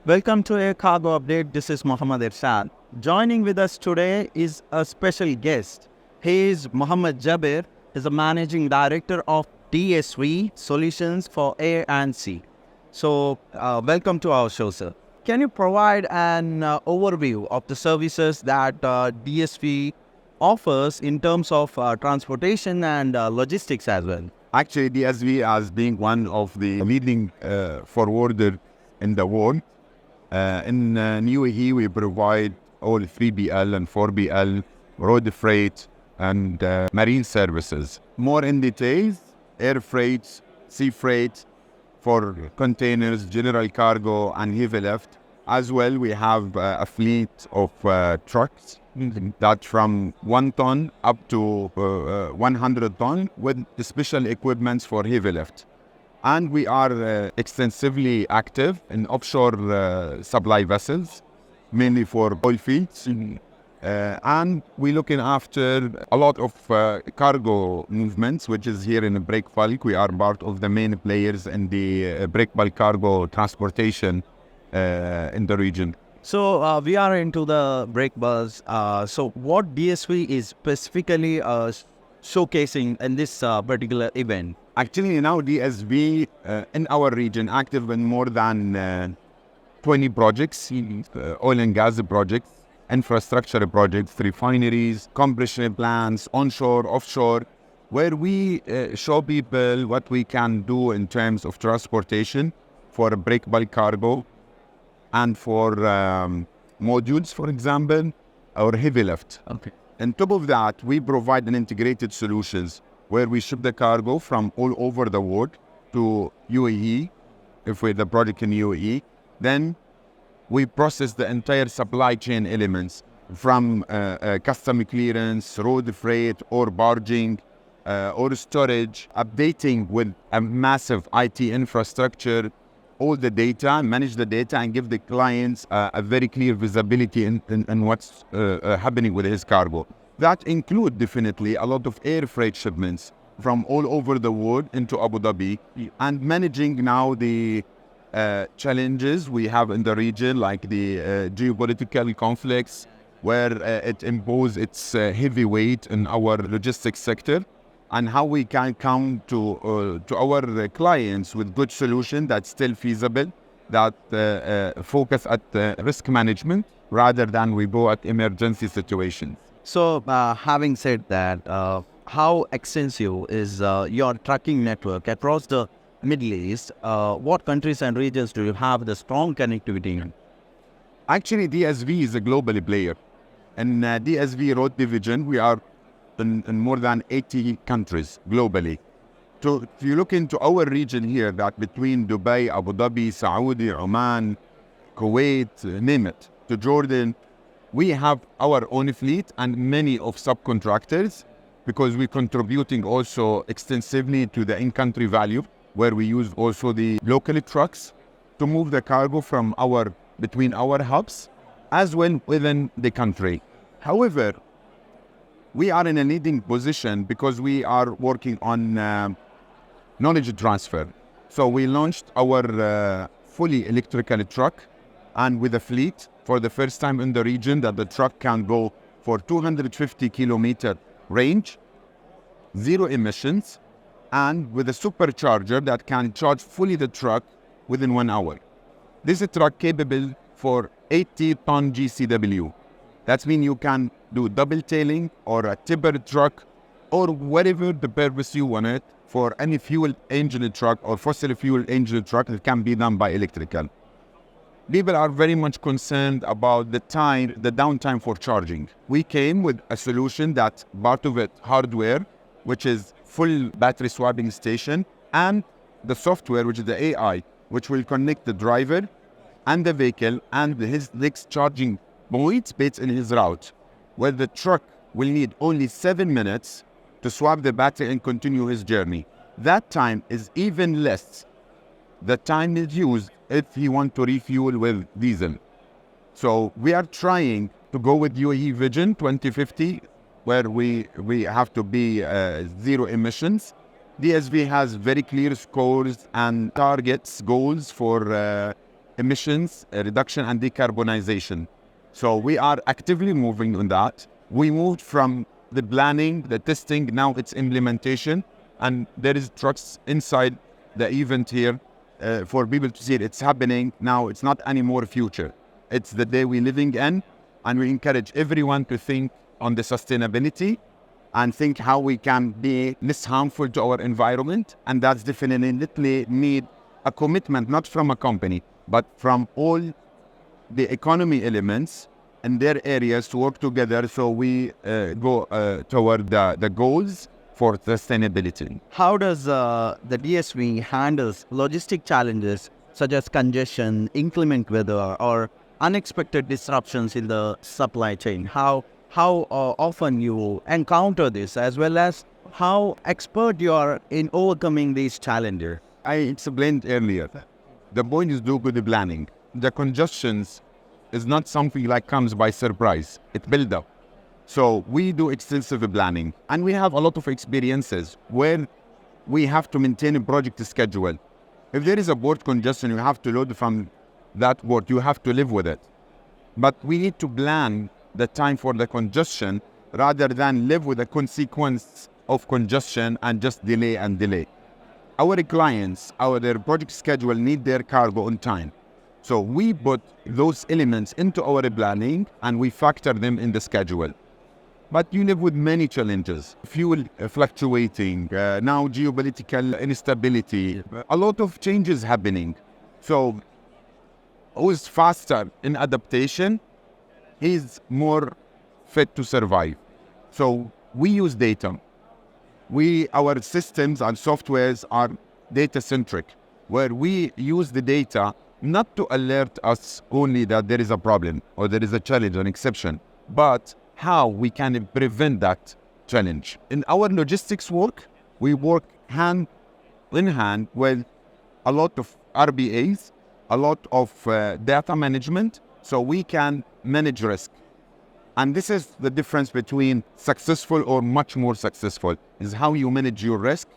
Welcome to a cargo update. This is Mohammed. Joining with us today is a special guest. He is Mohammed Jabir. He's the managing director of DSV Solutions for Air and Sea. Welcome to our show, sir. Can you provide an overview of the services that DSV offers in terms of transportation and logistics as well? Actually, DSV as being one of the leading forwarder in the world. In UAE, we provide all 3BL and 4BL, road freight, and marine services. More in details, air freight, sea freight for containers, general cargo, and heavy lift. As well, we have a fleet of trucks that from 1 ton up to 100 ton with special equipments for heavy lift. And we are extensively active in offshore supply vessels, mainly for oil fields. And we're looking after a lot of cargo movements, which is here in the break bulk. We are part of the main players in the break bulk cargo transportation in the region. So we are into the break buzz. So what DSV is specifically showcasing in this particular event? Actually, now DSV in our region active in more than 20 projects, oil and gas projects, infrastructure projects, refineries, compression plants, onshore, offshore, where we show people what we can do in terms of transportation for a break bulk cargo and for modules, for example, or heavy lift. Okay. On top of that, we provide an integrated solutions where we ship the cargo from all over the world to UAE, if we're the project in UAE. Then we process the entire supply chain elements from custom clearance, road freight, or barging, or storage, updating with a massive IT infrastructure, all the data, manage the data, and give the clients a very clear visibility in what's happening with his cargo. That include definitely a lot of air freight shipments from all over the world into Abu Dhabi, and managing now the challenges we have in the region, like the geopolitical conflicts, where it imposes its heavy weight in our logistics sector, and how we can come to our clients with good solution that's still feasible, that focus at risk management rather than we go at emergency situations. So having said that, how extensive is your trucking network across the Middle East? What countries and regions do you have the strong connectivity in? Actually, DSV is a global player. In DSV Road Division, we are in more than 80 countries globally. So if you look into our region here, that between Dubai, Abu Dhabi, Saudi, Oman, Kuwait, name it, to Jordan, we have our own fleet and many of subcontractors, because we're contributing also extensively to the in-country value, where we use also the local trucks to move the cargo from between our hubs as well within the country. However, we are in a leading position because we are working on knowledge transfer. So we launched our fully electrical truck, and with a fleet for the first time in the region that the truck can go for 250 kilometer range, zero emissions, and with a supercharger that can charge fully the truck within 1 hour. This is a truck capable for 80 ton GCW. That means you can do double tailing or a tipper truck or whatever the purpose you want it for any fuel engine truck or fossil fuel engine truck that can be done by electrical. People are very much concerned about the downtime for charging. We came with a solution that part of it hardware, which is full battery swapping station, and the software, which is the AI, which will connect the driver and the vehicle and his next charging points based in his route, where the truck will need only 7 minutes to swap the battery and continue his journey. That time is even less. The time is used if he wants to refuel with diesel. So we are trying to go with UAE Vision 2050, where we have to be zero emissions. DSV has very clear scores and targets, goals for emissions reduction and decarbonization. So we are actively moving on that. We moved from the planning, the testing, now it's implementation. And there is trucks inside the event here for people to see it. It's happening now. It's not anymore future. It's the day we're living in. And we encourage everyone to think on the sustainability and think how we can be less harmful to our environment. And that's definitely need a commitment, not from a company, but from all the economy elements in their areas to work together so we go toward the goals for sustainability. How does the DSV handles logistic challenges such as congestion, inclement weather, or unexpected disruptions in the supply chain? How often you encounter this, as well as how expert you are in overcoming these challenges? I explained earlier, the point is do good planning. The congestions is not something like comes by surprise. It builds up. So we do extensive planning, and we have a lot of experiences where we have to maintain a project schedule. If there is a port congestion, you have to load from that port. You have to live with it. But we need to plan the time for the congestion rather than live with the consequence of congestion and just delay and delay. Our clients, their project schedule need their cargo on time. So we put those elements into our planning and we factor them in the schedule. But you live with many challenges. Fuel fluctuating, now geopolitical instability, a lot of changes happening. So who's faster in adaptation, he's more fit to survive. So we use data. Our systems and softwares are data-centric, where we use the data not to alert us only that there is a problem or there is a challenge, an exception, but how we can prevent that challenge. In our logistics work, we work hand in hand with a lot of RBAs, a lot of data management, so we can manage risk. And this is the difference between successful or much more successful, is how you manage your risk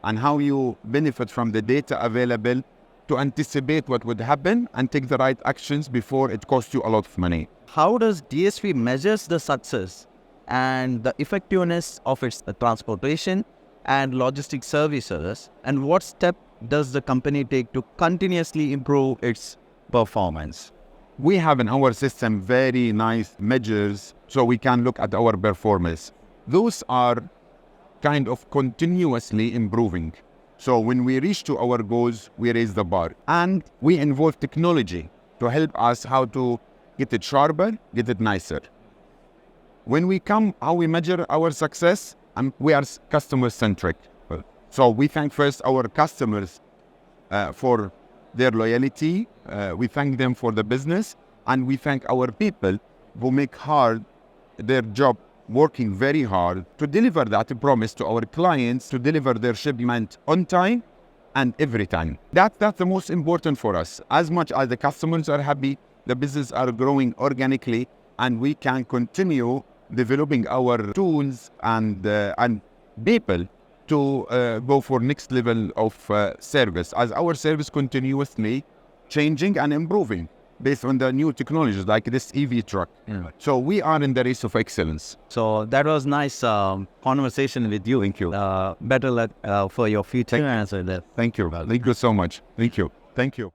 and how you benefit from the data available to anticipate what would happen and take the right actions before it costs you a lot of money. How does DSV measures the success and the effectiveness of its transportation and logistic services, and what step does the company take to continuously improve its performance? We have in our system very nice measures so we can look at our performance. Those are kind of continuously improving. So when we reach to our goals, we raise the bar. And we involve technology to help us how to get it sharper, get it nicer. When we come, how we measure our success, we are customer-centric. So we thank first our customers for their loyalty, we thank them for the business, and we thank our people who make hard their job, working very hard to deliver that promise to our clients, to deliver their shipment on time and every time. That's the most important for us. As much as the customers are happy, the business are growing organically, and we can continue developing our tools and people to go for next level of service, as our service continuously changing and improving based on the new technologies like this EV truck. Yeah. So we are in the race of excellence. So that was nice conversation with you. Thank you. Better luck for your future answer there. Thank you. Thank you so much. Thank you. Thank you.